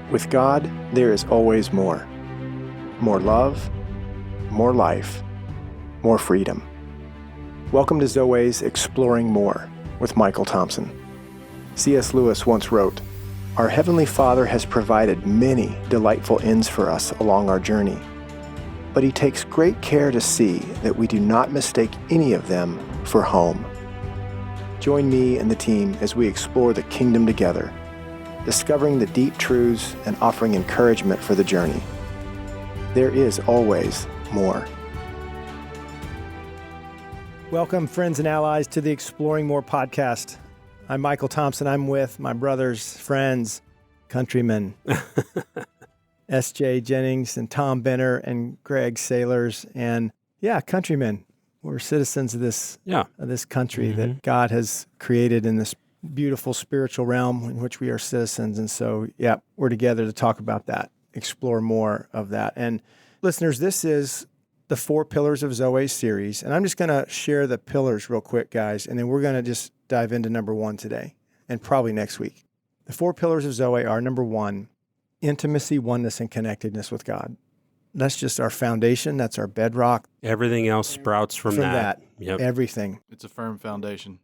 With God, there is always more. More love, more life, more freedom. Welcome to Zoe's Exploring More with Michael Thompson. C.S. Lewis once wrote, "Our Heavenly Father has provided many delightful inns for us along our journey, but He takes great care to see that we do not mistake any of them for home." Join me and the team as we explore the kingdom together, discovering the deep truths and offering encouragement for the journey. There is always more. Welcome, friends and allies, to the Exploring More podcast. I'm Michael Thompson. I'm with my brothers, friends, countrymen, S.J. Jennings and Tom Benner and Greg Sailors. And countrymen. We're citizens of this country that God has created in this beautiful spiritual realm in which we are citizens. And so, we're together to talk about that, explore more of that. And listeners, this is the 4 Pillars of Zoe series. And I'm just going to share the pillars real quick, guys. And then we're going to just dive into number 1 today and probably next week. The 4 Pillars of Zoe are, number 1, intimacy, oneness, and connectedness with God. That's just our foundation. That's our bedrock. Everything else sprouts from that. Yep. Everything. It's a firm foundation.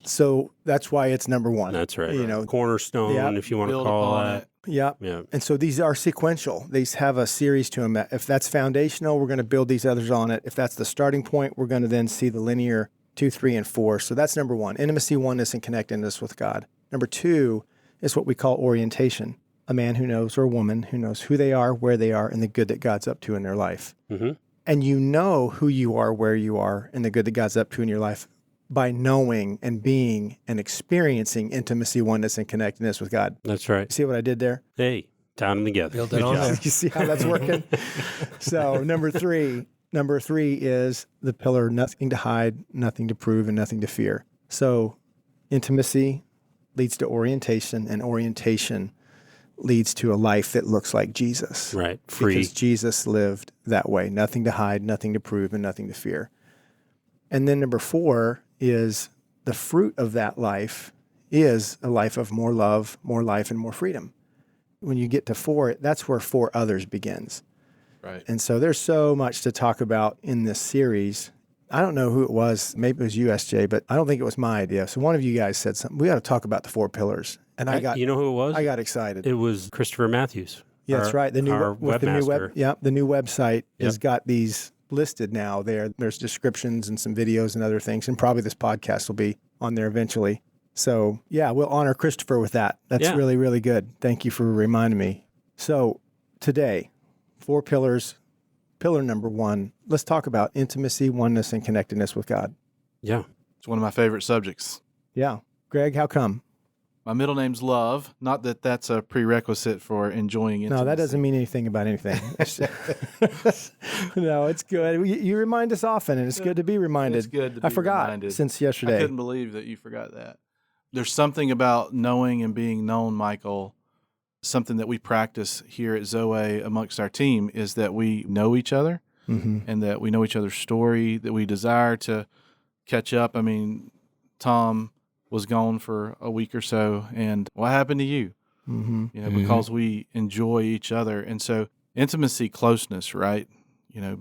So that's why it's number 1. That's right. You know, cornerstone, if you want to call that. Yeah. And so these are sequential. These have a series to them. If that's foundational, we're going to build these others on it. If that's the starting point, we're going to then see the linear 2, 3, and 4. So that's number 1, intimacy, oneness, and connectedness with God. Number 2 is what we call orientation. A man who knows, or a woman who knows who they are, where they are, and the good that God's up to in their life. Mm-hmm. And you know who you are, where you are, and the good that God's up to in your life by knowing and being and experiencing intimacy, oneness, and connectedness with God. That's right. See what I did there? Hey, down them together. Build it on there. You see how that's working? So number three is the pillar, nothing to hide, nothing to prove, and nothing to fear. So intimacy leads to orientation, and orientation leads to a life that looks like Jesus. Right. Free. Because Jesus lived that way. Nothing to hide, nothing to prove, and nothing to fear. And then number 4 is the fruit of that life is a life of more love, more life, and more freedom. When you get to 4, that's where 4 others begins. Right. And so there's so much to talk about in this series. I don't know who it was. Maybe it was you, SJ, but I don't think it was my idea. So one of you guys said something. We got to talk about the 4 pillars. And You know who it was? I got excited. It was Christopher Matthews. Yeah, that's right. The new webmaster. The new website has got these listed now there. There's descriptions and some videos and other things, and probably this podcast will be on there eventually. So, we'll honor Christopher with that. That's really, really good. Thank you for reminding me. So, today, 4 pillars. Pillar number 1, let's talk about intimacy, oneness, and connectedness with God. Yeah. It's one of my favorite subjects. Yeah. Greg, how come? My middle name's Love. Not that that's a prerequisite for enjoying intimacy. No, that doesn't mean anything about anything. No, it's good. You remind us often, and it's good to be reminded. It's good to be I forgot reminded. since yesterday. I couldn't believe that you forgot that. There's something about knowing and being known, Michael. Something that we practice here at Zoe amongst our team is that we know each other and that we know each other's story, that we desire to catch up. I mean, Tom was gone for a week or so, and what happened to you? Because we enjoy each other. And so intimacy, closeness, right?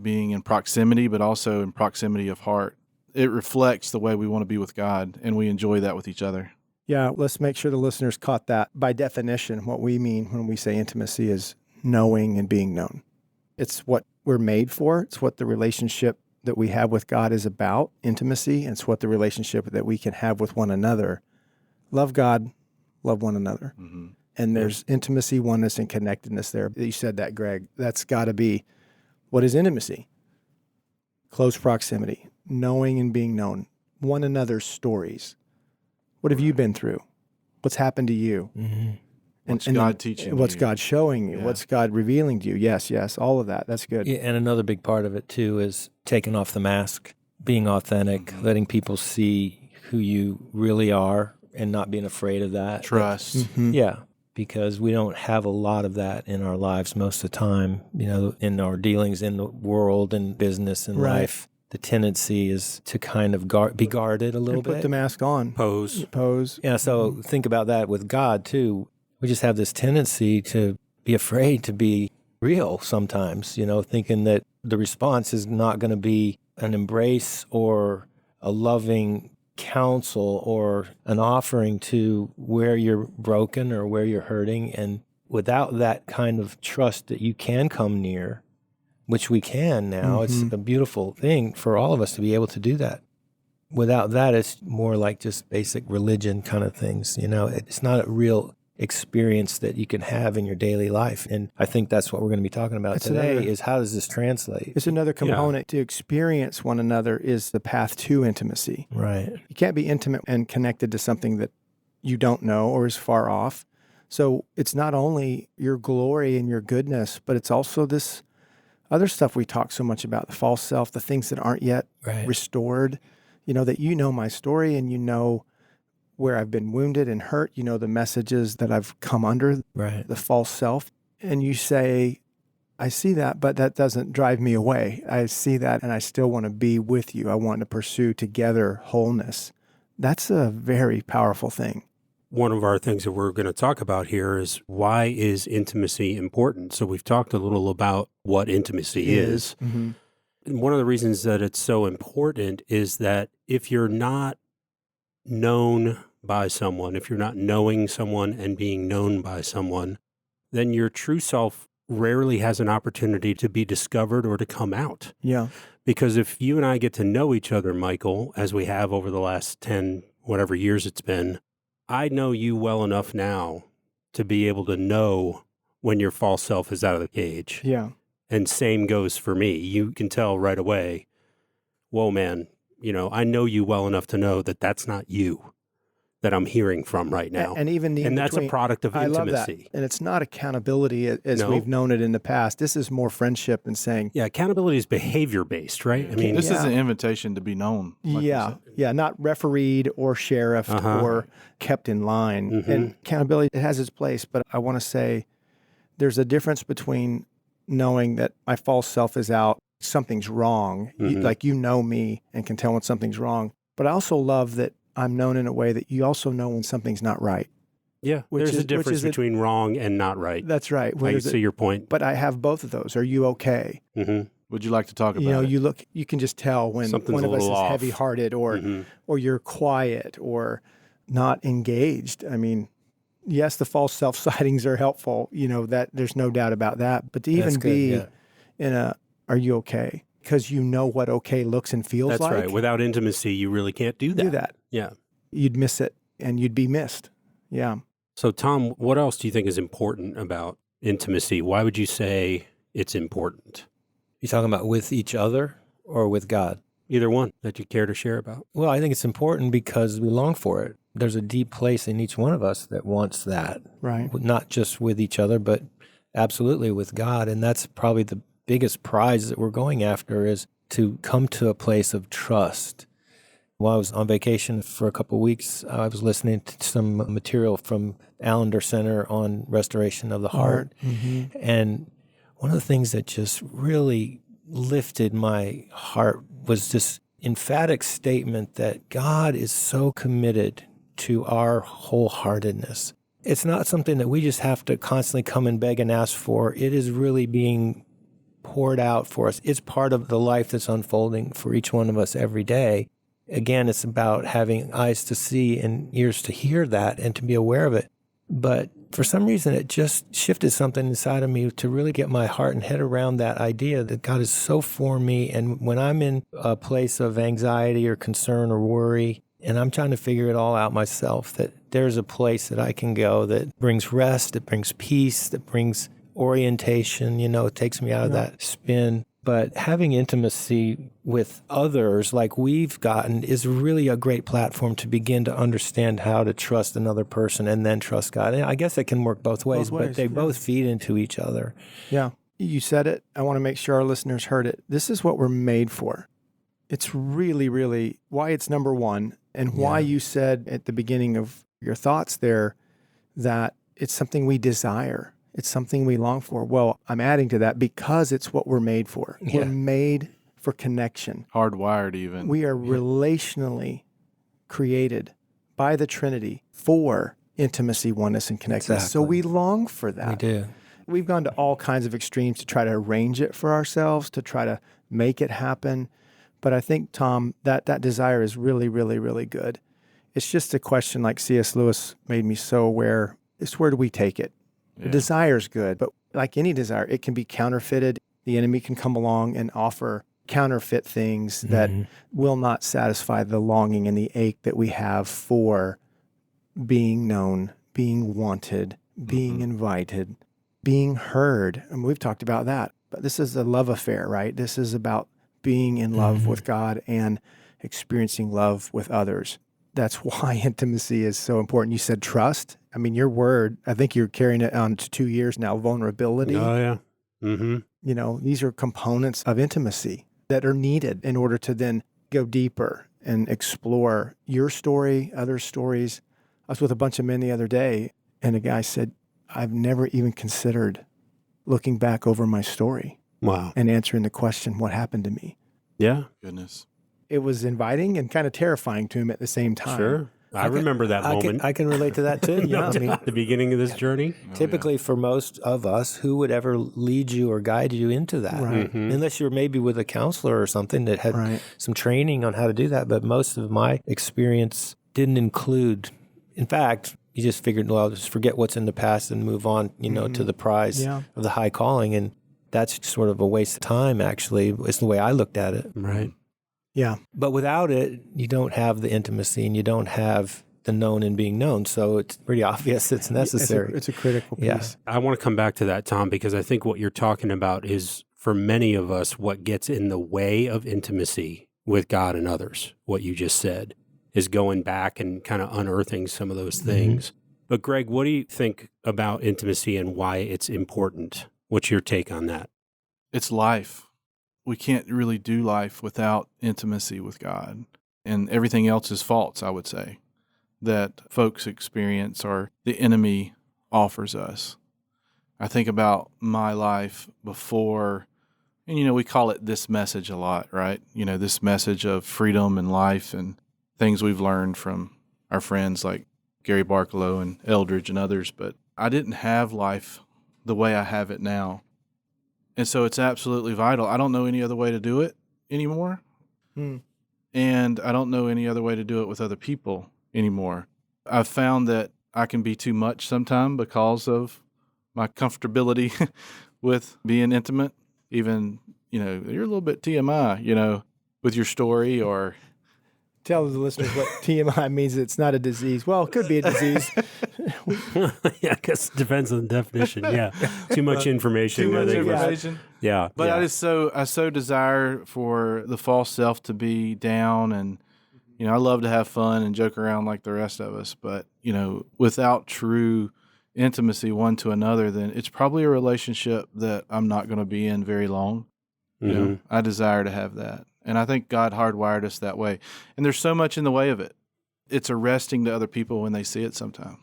Being in proximity, but also in proximity of heart. It reflects the way we want to be with God, and we enjoy that with each other. Yeah, let's make sure the listeners caught that. By definition, what we mean when we say intimacy is knowing and being known. It's what we're made for. It's what the relationship that we have with God is about, intimacy. And it's what the relationship that we can have with one another. Love God, love one another. Mm-hmm. And there's intimacy, oneness, and connectedness there. You said that, Greg. That's got to be, what is intimacy? Close proximity, knowing and being known, one another's stories. What have you been through? What's happened to you? Mm-hmm. What's God teaching you? What's God showing you? Yeah. What's God revealing to you? Yes, all of that. That's good. Yeah, and another big part of it, too, is taking off the mask, being authentic, letting people see who you really are and not being afraid of that. Trust. Mm-hmm. Yeah, because we don't have a lot of that in our lives most of the time, in our dealings in the world and business and life. The tendency is to kind of be guarded a little bit. Put the mask on. Pose. Yeah, so think about that with God, too. We just have this tendency to be afraid to be real sometimes, thinking that the response is not going to be an embrace or a loving counsel or an offering to where you're broken or where you're hurting. And without that kind of trust that you can come near, which we can now, it's a beautiful thing for all of us to be able to do that. Without that, it's more like just basic religion kind of things. It's not a real experience that you can have in your daily life. And I think that's what we're going to be talking about today is how does this translate? It's another component to experience one another is the path to intimacy. Right. You can't be intimate and connected to something that you don't know or is far off. So it's not only your glory and your goodness, but it's also this other stuff we talk so much about, the false self, the things that aren't yet restored, that my story and where I've been wounded and hurt, the messages that I've come under, the false self. And you say, I see that, but that doesn't drive me away. I see that and I still want to be with you. I want to pursue together wholeness. That's a very powerful thing. One of our things that we're going to talk about here is why is intimacy important? So we've talked a little about what intimacy is. Mm-hmm. And one of the reasons that it's so important is that if you're not known by someone, if you're not knowing someone and being known by someone, then your true self rarely has an opportunity to be discovered or to come out. Yeah. Because if you and I get to know each other, Michael, as we have over the last 10, whatever years it's been, I know you well enough now to be able to know when your false self is out of the cage. Yeah. And same goes for me. You can tell right away, whoa, man, I know you well enough to know that that's not you that I'm hearing from right now. And even and that's a product of intimacy. I love that. And it's not accountability as we've known it in the past. This is more friendship and saying. Yeah, accountability is behavior-based, right? I mean, this is an invitation to be known. Like not refereed or sheriffed or kept in line. Mm-hmm. And accountability, it has its place, but I want to say there's a difference between knowing that my false self is out, something's wrong, you know me and can tell when something's wrong. But I also love that I'm known in a way that you also know when something's not right. Yeah, there's a difference between wrong and not right. That's right. I see your point. But I have both of those. Are you okay? Mm-hmm. Would you like to talk about it? You can just tell when something's one of us is off. heavy-hearted or you're quiet or not engaged. I mean, yes, the false self sightings are helpful. That there's no doubt about that. But to even be in are you okay? Because you know what okay looks and feels like. That's right. Without intimacy, you really can't do that. Yeah. You'd miss it and you'd be missed. Yeah. So, Tom, what else do you think is important about intimacy? Why would you say it's important? You talking about with each other or with God? Either one that you care to share about. Well, I think it's important because we long for it. There's a deep place in each one of us that wants that. Right. Not just with each other, but absolutely with God. And that's probably the biggest prize that we're going after is to come to a place of trust. While I was on vacation for a couple of weeks, I was listening to some material from Allender Center on restoration of the heart. Mm-hmm. And one of the things that just really lifted my heart was this emphatic statement that God is so committed to our wholeheartedness. It's not something that we just have to constantly come and beg and ask for. It is really being poured out for us. It's part of the life that's unfolding for each one of us every day. Again, it's about having eyes to see and ears to hear that and to be aware of it. But for some reason, it just shifted something inside of me to really get my heart and head around that idea that God is so for me. And when I'm in a place of anxiety or concern or worry, and I'm trying to figure it all out myself, that there's a place that I can go that brings rest, that brings peace, that brings orientation, it takes me out of that spin. But having intimacy with others like we've gotten is really a great platform to begin to understand how to trust another person and then trust God. And I guess it can work both ways, but they both feed into each other. Yeah. You said it. I want to make sure our listeners heard it. This is what we're made for. It's really, really why it's number one and why you said at the beginning of your thoughts there that it's something we desire. It's something we long for. Well, I'm adding to that because it's what we're made for. Yeah. We're made for connection. Hardwired even. We are relationally created by the Trinity for intimacy, oneness, and connectedness. Exactly. So we long for that. We do. We've gone to all kinds of extremes to try to arrange it for ourselves, to try to make it happen. But I think, Tom, that desire is really, really, really good. It's just a question, like C.S. Lewis made me so aware, it's where do we take it? Yeah. The desire is good, but like any desire, it can be counterfeited. The enemy can come along and offer counterfeit things that will not satisfy the longing and the ache that we have for being known, being wanted, being invited, being heard. And we've talked about that. But this is a love affair, right? This is about being in love with God and experiencing love with others. That's why intimacy is so important. You said trust. I mean, your word, I think you're carrying it on to 2 years now, vulnerability. Oh, yeah. Mm-hmm. You know, these are components of intimacy that are needed in order to then go deeper and explore your story, other stories. I was with a bunch of men the other day, and a guy said, I've never even considered looking back over my story. Wow. And answering the question, what happened to me? Yeah. Goodness. It was inviting and kind of terrifying to him at the same time. Sure. I remember that moment. I can relate to that too. Yeah, I mean, At the beginning of this journey. typically for most of us, who would ever lead you or guide you into that? Right. Unless you're maybe with a counselor or something that had Right. some training on how to do that. But most of my experience didn't include, in fact, you just figured, well, just forget what's in the past and move on, to the prize of the high calling. And that's sort of a waste of time, actually, is the way I looked at it. Right. Yeah. But without it, you don't have the intimacy and you don't have the known and being known. So it's pretty obvious it's necessary. It's a critical piece. Yeah. I want to come back to that, Tom, because I think what you're talking about is, for many of us, what gets in the way of intimacy with God and others. What you just said is going back and kind of unearthing some of those things. But Greg, what do you think about intimacy and why it's important? What's your take on that? It's life. We can't really do life without intimacy with God. And everything else is false, I would say, that folks experience or the enemy offers us. I think about my life before, and we call it this message a lot, right? This message of freedom and life and things we've learned from our friends like Gary Barkalow and Eldridge and others. But I didn't have life the way I have it now. And so it's absolutely vital. I don't know any other way to do it anymore. And I don't know any other way to do it with other people anymore. I've found that I can be too much sometimes because of my comfortability with being intimate. Even, you're a little bit TMI, with your story or... Tell the listeners what TMI means. It's not a disease. Well, it could be a disease. Yeah, I guess it depends on the definition. Yeah. Too much information. Too much I think. information. Yeah. But yeah. I so desire for the false self to be down, and I love to have fun and joke around like the rest of us. But without true intimacy one to another, then it's probably a relationship that I'm not going to be in very long. I desire to have that, and I think God hardwired us that way. And there's so much in the way of it. It's arresting to other people when they see it sometimes.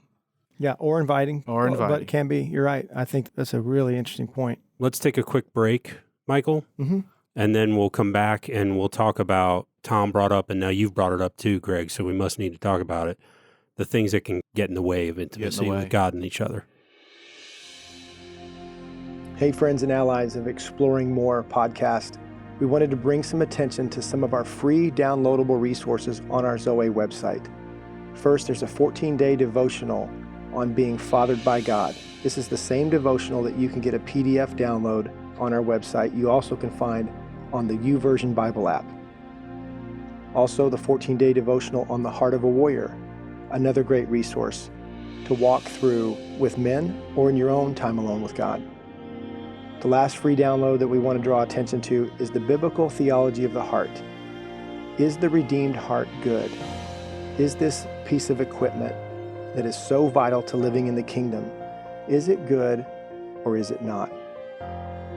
Yeah, or inviting. But it can be. You're right. I think that's a really interesting point. Let's take a quick break, Michael, and then we'll come back and we'll talk about, Tom brought up, and now you've brought it up too, Greg, so we must need to talk about it, the things that can get in the way of intimacy with God and each other. Hey, friends and allies of Exploring More podcast. We wanted to bring some attention to some of our free downloadable resources on our Zoe website. First, there's a 14-day devotional on being fathered by God. This is the same devotional that you can get a PDF download on our website. You also can find on the YouVersion Bible app. Also, the 14-day devotional on the Heart of a Warrior, another great resource to walk through with men or in your own time alone with God. The last free download that we want to draw attention to is the Biblical Theology of the Heart. Is the redeemed heart good? Is this piece of equipment that is so vital to living in the kingdom, is it good or is it not?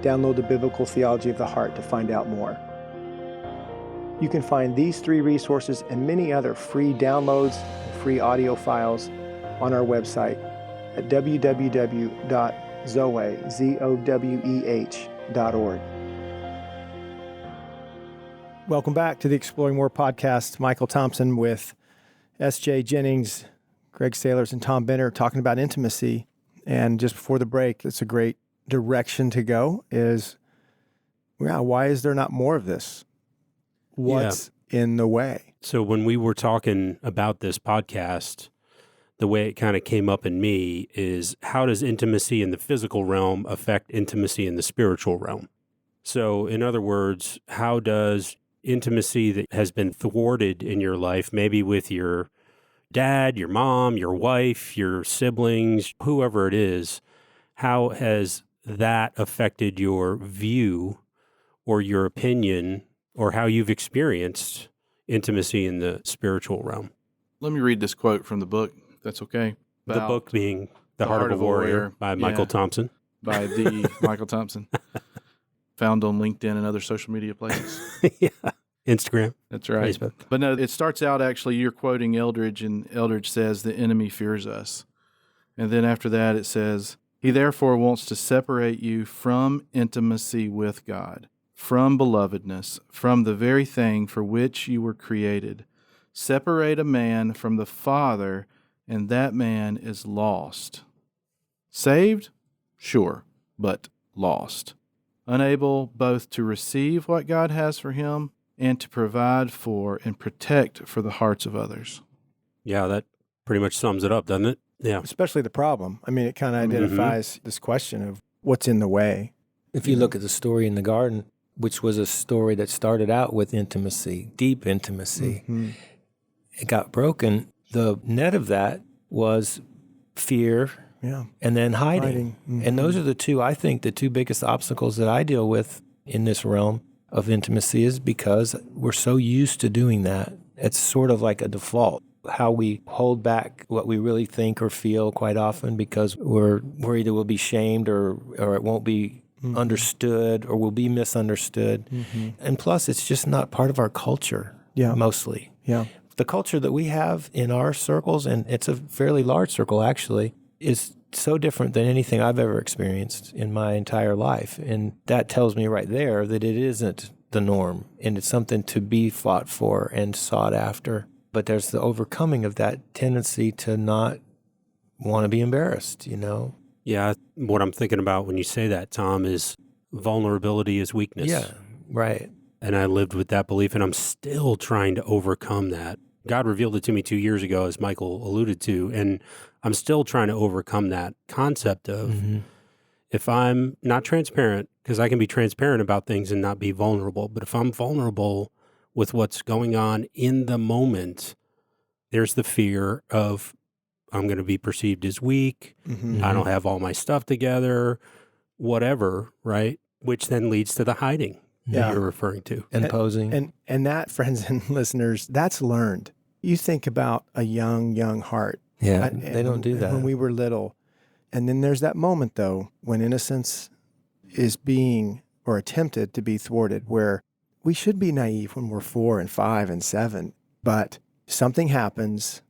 Download the Biblical Theology of the Heart to find out more. You can find these 3 resources and many other free downloads and free audio files on our website at www.zoweh.org. Welcome back to the Exploring More podcast. Michael Thompson with S.J. Jennings, Greg Sailors, and Tom Benner talking about intimacy. And just before the break, it's a great direction to go is, why is there not more of this? What's in the way? So when we were talking about this podcast, the way it kind of came up in me is, how does intimacy in the physical realm affect intimacy in the spiritual realm? So in other words, how does intimacy that has been thwarted in your life, maybe with your dad, your mom, your wife, your siblings, whoever it is, how has that affected your view or your opinion or how you've experienced intimacy in the spiritual realm? Let me read this quote from the book, if that's okay. The book being The Heart of a Warrior by Michael Thompson. By the Michael Thompson. Found on LinkedIn and other social media places. Yeah. Instagram. That's right. Facebook. But no, it starts out actually, you're quoting Eldridge, and Eldridge says, the enemy fears us. And then after that it says, he therefore wants to separate you from intimacy with God, from belovedness, from the very thing for which you were created. Separate a man from the Father, and that man is lost. Saved? Sure, but lost. Unable both to receive what God has for him and to provide for and protect for the hearts of others. Yeah, that pretty much sums it up, doesn't it? Yeah. Especially the problem. I mean, it kind of identifies this question of what's in the way. If you look at the story in the garden, which was a story that started out with intimacy, deep intimacy, it got broken. The net of that was fear and then hiding. And those are the two biggest obstacles that I deal with in this realm of intimacy, is because we're so used to doing that. It's sort of like a default, how we hold back what we really think or feel quite often because we're worried it will be shamed or it won't be understood or will be misunderstood. And plus, it's just not part of our culture, mostly. Yeah. The culture that we have in our circles, and it's a fairly large circle actually, is so different than anything I've ever experienced in my entire life. And that tells me right there that it isn't the norm, and it's something to be fought for and sought after. But there's the overcoming of that tendency to not want to be embarrassed, you know? Yeah, what I'm thinking about when you say that, Tom, is vulnerability is weakness. Yeah, right. And I lived with that belief, and I'm still trying to overcome that. God revealed it to me 2 years ago, as Michael alluded to, and I'm still trying to overcome that concept of if I'm not transparent, because I can be transparent about things and not be vulnerable, but if I'm vulnerable with what's going on in the moment, there's the fear of I'm going to be perceived as weak, I don't have all my stuff together, whatever, right? Which then leads to the hiding that you're referring to. And posing. And that, friends and listeners, that's learned. You think about a young heart. Yeah, they don't do that. When we were little. And then there's that moment, though, when innocence is being or attempted to be thwarted, where we should be naive when we're 4 and 5 and 7, but something happens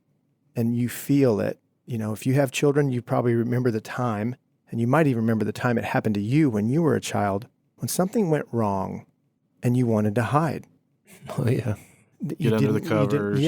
and you feel it. You know, if you have children, you probably remember the time, and you might even remember the time it happened to you when you were a child, when something went wrong and you wanted to hide. Oh, yeah. Get under the covers,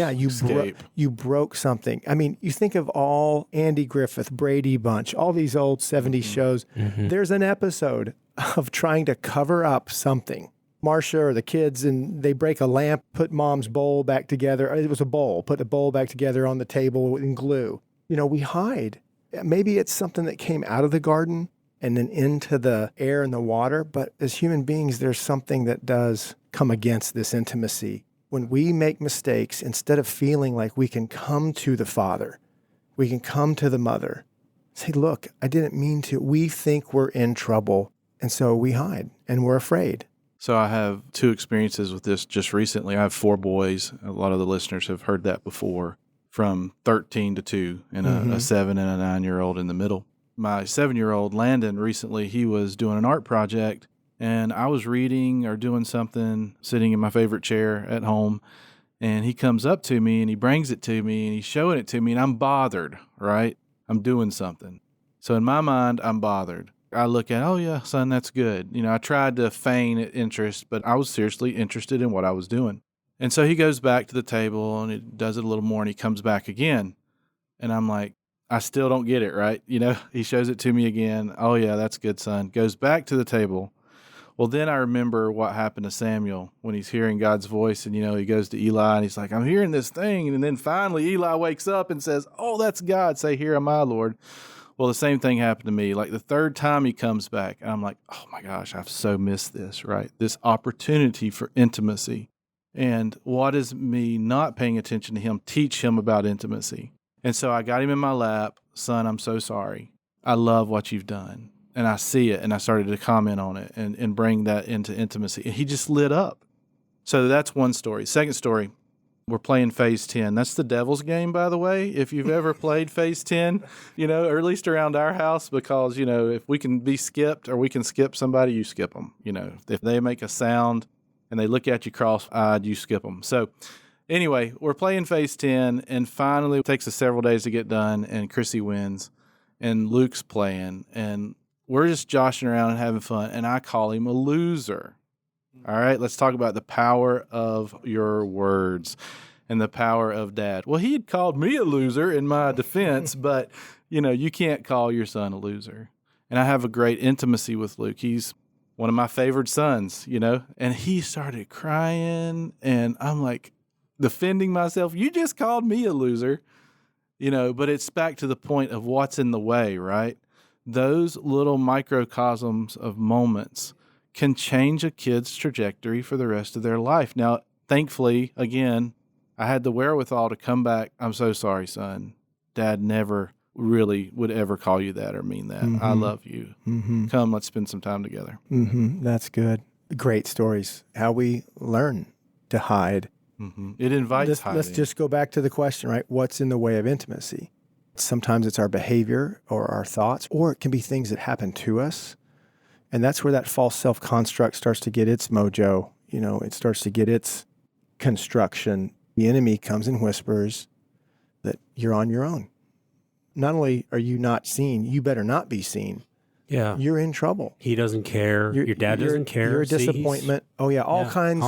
you broke something. I mean, you think of all Andy Griffith, Brady Bunch, all these old 70s shows. There's an episode of trying to cover up something. Marcia or the kids, and they break a lamp, put mom's bowl back together. It was a bowl, put the bowl back together on the table in glue. You know, we hide. Maybe it's something that came out of the garden and then into the air and the water. But as human beings, there's something that does come against this intimacy. When we make mistakes, instead of feeling like we can come to the Father, we can come to the Mother, say, look, I didn't mean to. We think we're in trouble, and so we hide, and we're afraid. So I have 2 experiences with this just recently. I have 4 boys. A lot of the listeners have heard that before, from 13 to 2, and a 7 and a 9-year-old in the middle. My 7-year-old, Landon, recently, he was doing an art project, and I was reading or doing something, sitting in my favorite chair at home, and he comes up to me and he brings it to me and he's showing it to me, and I'm bothered, right? I'm doing something. So in my mind, I'm bothered. I look at, oh yeah, son, that's good. You know, I tried to feign interest, but I was seriously interested in what I was doing. And so he goes back to the table and he does it a little more, and he comes back again. And I'm like, I still don't get it, right? He shows it to me again. Oh, yeah, that's good, son. Goes back to the table. Well, then I remember what happened to Samuel when he's hearing God's voice, and, he goes to Eli, and he's like, I'm hearing this thing. And then finally Eli wakes up and says, oh, that's God. Say, here am I, Lord. Well, the same thing happened to me. Like the third time he comes back, and I'm like, oh, my gosh, I've so missed this, right? This opportunity for intimacy. And what is me not paying attention to him, teach him about intimacy. And so I got him in my lap. Son, I'm so sorry. I love what you've done. And I see it, and I started to comment on it and bring that into intimacy. And he just lit up. So that's one story. Second story, we're playing Phase 10. That's the devil's game, by the way, if you've ever played Phase 10, or at least around our house, because, if we can be skipped or we can skip somebody, you skip them. If they make a sound and they look at you cross-eyed, you skip them. So anyway, we're playing Phase 10, and finally it takes us several days to get done, and Chrissy wins, and Luke's playing, and we're just joshing around and having fun, and I call him a loser. All right, let's talk about the power of your words and the power of dad. Well, he had called me a loser in my defense, but, you can't call your son a loser. And I have a great intimacy with Luke. He's one of my favored sons, and he started crying, and I'm like defending myself. You just called me a loser, but it's back to the point of what's in the way, right? Those little microcosms of moments can change a kid's trajectory for the rest of their life. Now, thankfully, again, I had the wherewithal to come back. I'm so sorry, son. Dad never really would ever call you that or mean that. I love you. Come, let's spend some time together. That's good. Great stories. How we learn to hide. It invites hiding. Let's just go back to the question, right? What's in the way of intimacy? Sometimes it's our behavior or our thoughts, or it can be things that happen to us. And that's where that false self-construct starts to get its mojo. It starts to get its construction. The enemy comes and whispers that you're on your own. Not only are you not seen, you better not be seen. Yeah. You're in trouble. He doesn't care. Your dad doesn't care. You're a disappointment. All kinds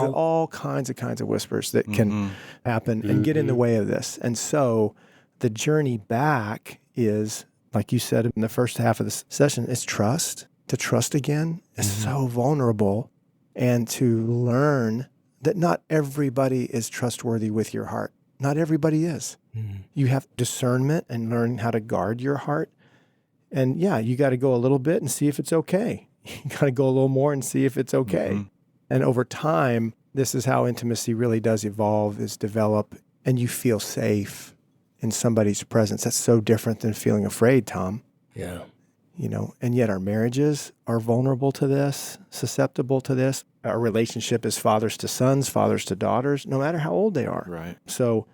of whispers that can happen and get in the way of this. And so the journey back is, like you said in the first half of the session, is trust. To trust again is so vulnerable, and to learn that not everybody is trustworthy with your heart. Not everybody is. You have discernment and learn how to guard your heart. And you got to go a little bit and see if it's okay. You got to go a little more and see if it's okay. And over time, this is how intimacy really does evolve, is develop, and you feel safe in somebody's presence. That's so different than feeling afraid, Tom. Yeah. And yet our marriages are vulnerable to this, susceptible to this. Our relationship is fathers to sons, fathers to daughters, no matter how old they are. Right. So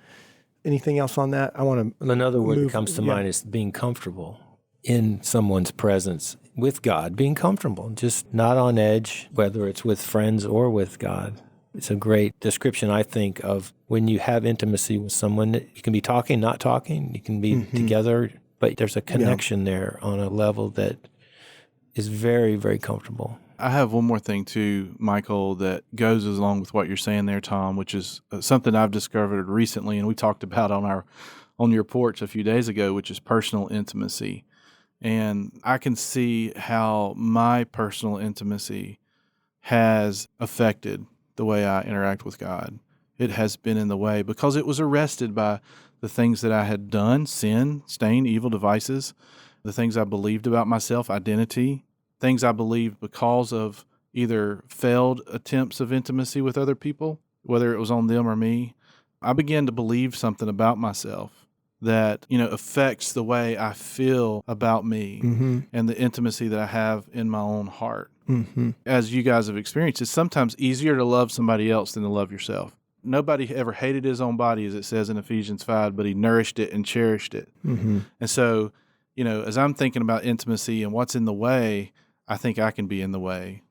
anything else on that? I want to Another word that comes to mind is being comfortable in someone's presence with God, being comfortable, just not on edge, whether it's with friends or with God. It's a great description, I think, of when you have intimacy with someone. You can be talking, not talking. You can be together, but there's a connection there on a level that is very, very comfortable. I have one more thing too, Michael, that goes along with what you're saying there, Tom, which is something I've discovered recently, and we talked about on your porch a few days ago, which is personal intimacy. And I can see how my personal intimacy has affected the way I interact with God. It has been in the way because it was arrested by the things that I had done, sin, stain, evil devices, the things I believed about myself, identity, things I believed because of either failed attempts of intimacy with other people, whether it was on them or me. I began to believe something about myself that, affects the way I feel about me and the intimacy that I have in my own heart. As you guys have experienced, it's sometimes easier to love somebody else than to love yourself. Nobody ever hated his own body, as it says in Ephesians 5, but he nourished it and cherished it. And so, as I'm thinking about intimacy and what's in the way, I think I can be in the way.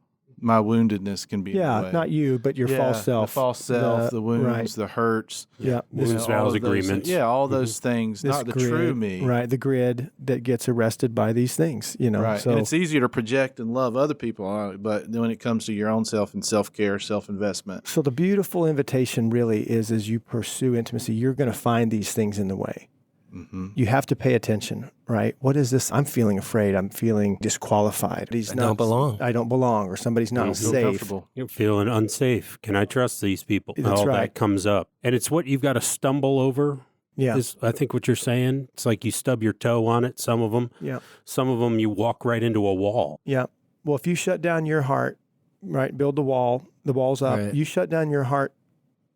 My woundedness can be in the way. Yeah, not you, but your false self. The false self, the wounds, the hurts. Yeah. Wounds, vows, agreements. All those things, not the true me. Right, the grid that gets arrested by these things, Right, So, and it's easier to project and love other people, but when it comes to your own self and self-care, self-investment. So the beautiful invitation really is, as you pursue intimacy, you're going to find these things in the way. You have to pay attention, right? What is this? I'm feeling afraid. I'm feeling disqualified. I don't belong. I don't belong, or somebody's not safe. You're feeling unsafe. Can I trust these people? That's All right. that comes up. And it's what you've got to stumble over. Yeah. Is I think what you're saying. It's like you stub your toe on it, some of them. Yeah. Some of them you walk right into a wall. Yeah. Well, if you shut down your heart, right, build the wall's up. Right. You shut down your heart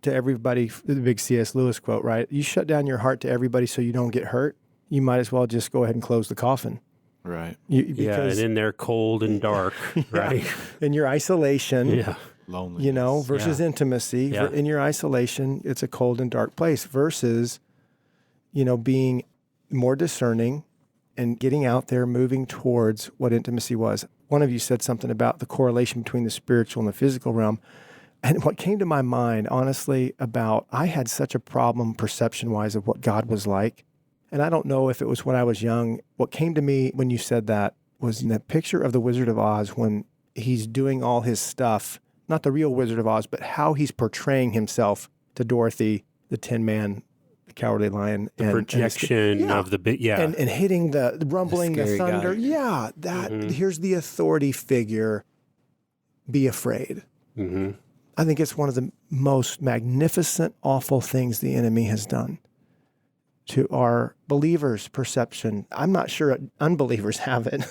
to everybody, the big C.S. Lewis quote, right? You shut down your heart to everybody so you don't get hurt. You might as well just go ahead and close the coffin. Right. And in there cold and dark, right? In your isolation. Yeah. Loneliness. Versus intimacy. Yeah. In your isolation, it's a cold and dark place versus, being more discerning and getting out there, moving towards what intimacy was. One of you said something about the correlation between the spiritual and the physical realm. And what came to my mind, honestly, I had such a problem perception-wise of what God was like. And I don't know if it was when I was young. What came to me when you said that was in that picture of the Wizard of Oz when he's doing all his stuff, not the real Wizard of Oz, but how he's portraying himself to Dorothy, the Tin Man, the Cowardly Lion. The projection of the bit, And hitting the rumbling, the thunder. Guy. Yeah, here's the authority figure. Be afraid. Mm-hmm. I think it's one of the most magnificent, awful things the enemy has done to our believers' perception. I'm not sure unbelievers have it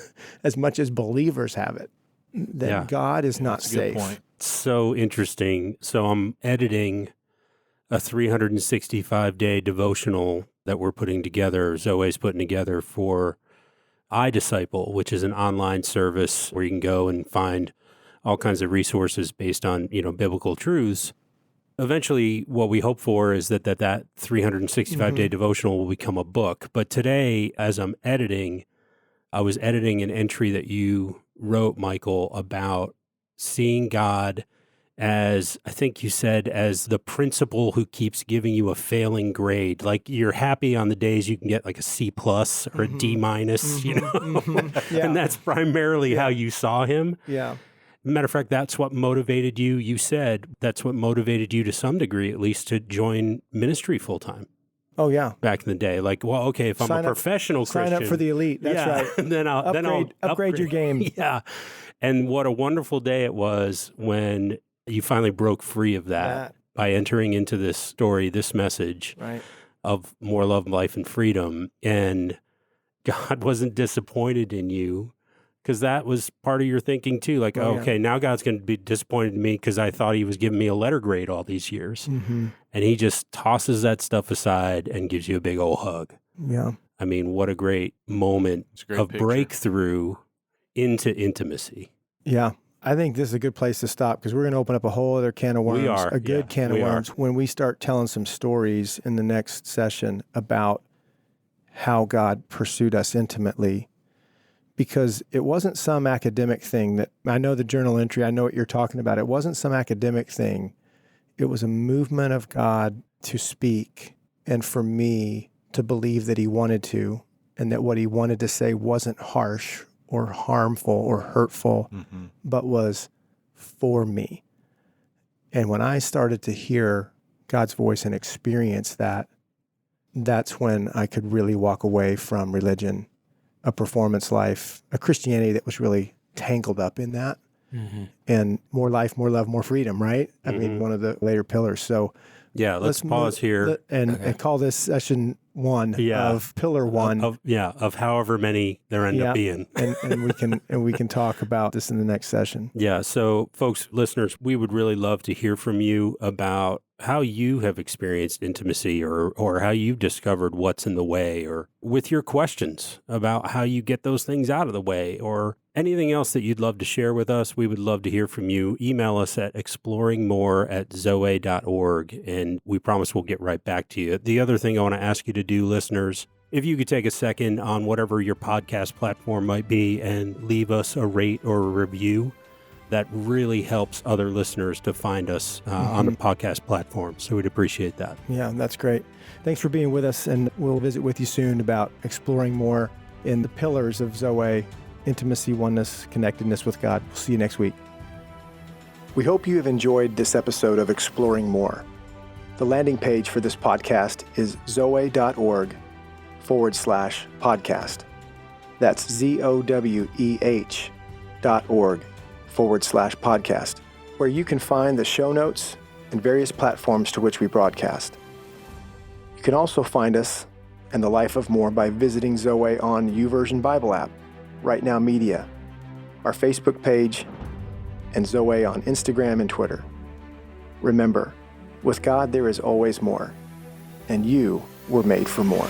as much as believers have it, that God is not That's a safe. good point. So interesting. So I'm editing a 365-day devotional that we're putting together, Zoe's putting together for iDisciple, which is an online service where you can go and find all kinds of resources based on, biblical truths. Eventually, what we hope for is that 365-day devotional will become a book. But today, as I'm editing, I was editing an entry that you wrote, Michael, about seeing God as, I think you said, as the principal who keeps giving you a failing grade. Like you're happy on the days you can get like a C+ or a D-, Yeah. And that's primarily how you saw him. Yeah. Matter of fact, that's what motivated you. You said that's what motivated you to some degree, at least, to join ministry full time. Oh, yeah. Back in the day, like, well, okay, if I'm a professional Christian, sign up for the elite. That's right. then I'll upgrade your game. Yeah. And what a wonderful day it was when you finally broke free of that by entering into this story, this message of more love, life, and freedom. And God wasn't disappointed in you. Because that was part of your thinking too. Like, okay, now God's going to be disappointed in me because I thought he was giving me a letter grade all these years. Mm-hmm. And he just tosses that stuff aside and gives you a big old hug. Yeah. I mean, what a great moment of breakthrough into intimacy. Yeah. I think this is a good place to stop because we're going to open up a whole other can of worms. We are. A good can of worms when we start telling some stories in the next session about how God pursued us intimately. Because it wasn't some academic thing that, I know the journal entry, I know what you're talking about. It wasn't some academic thing. It was a movement of God to speak and for me to believe that he wanted to, and that what he wanted to say wasn't harsh or harmful or hurtful, but was for me. And when I started to hear God's voice and experience that, that's when I could really walk away from religion, a performance life, a Christianity that was really tangled up in that, and more life, more love, more freedom, right? I mean, one of the later pillars. So let's pause here and call this session 1 of pillar 1 of however many there end up being. and we can talk about this in the next session. Yeah. So folks, listeners, we would really love to hear from you about how you have experienced intimacy or how you've discovered what's in the way, or with your questions about how you get those things out of the way, or anything else that you'd love to share with us. We would love to hear from you. Email us at exploringmore@zoe.org, and we promise we'll get right back to you. The other thing I want to ask you to do, listeners, if you could take a second on whatever your podcast platform might be and leave us a rate or a review, that really helps other listeners to find us on the podcast platform. So we'd appreciate that. Yeah, that's great. Thanks for being with us, and we'll visit with you soon about exploring more in the pillars of Zoe: intimacy, oneness, connectedness with God. We'll see you next week. We hope you have enjoyed this episode of Exploring More. The landing page for this podcast is zoe.org/exploring zoweh.org/podcast. That's ZOWEH.org/podcast, where you can find the show notes and various platforms to which we broadcast. You can also find us and the Life of More by visiting Zoe on YouVersion Bible app, Right Now Media, our Facebook page, and Zoe on Instagram and Twitter. Remember, with God there is always more, and you were made for more.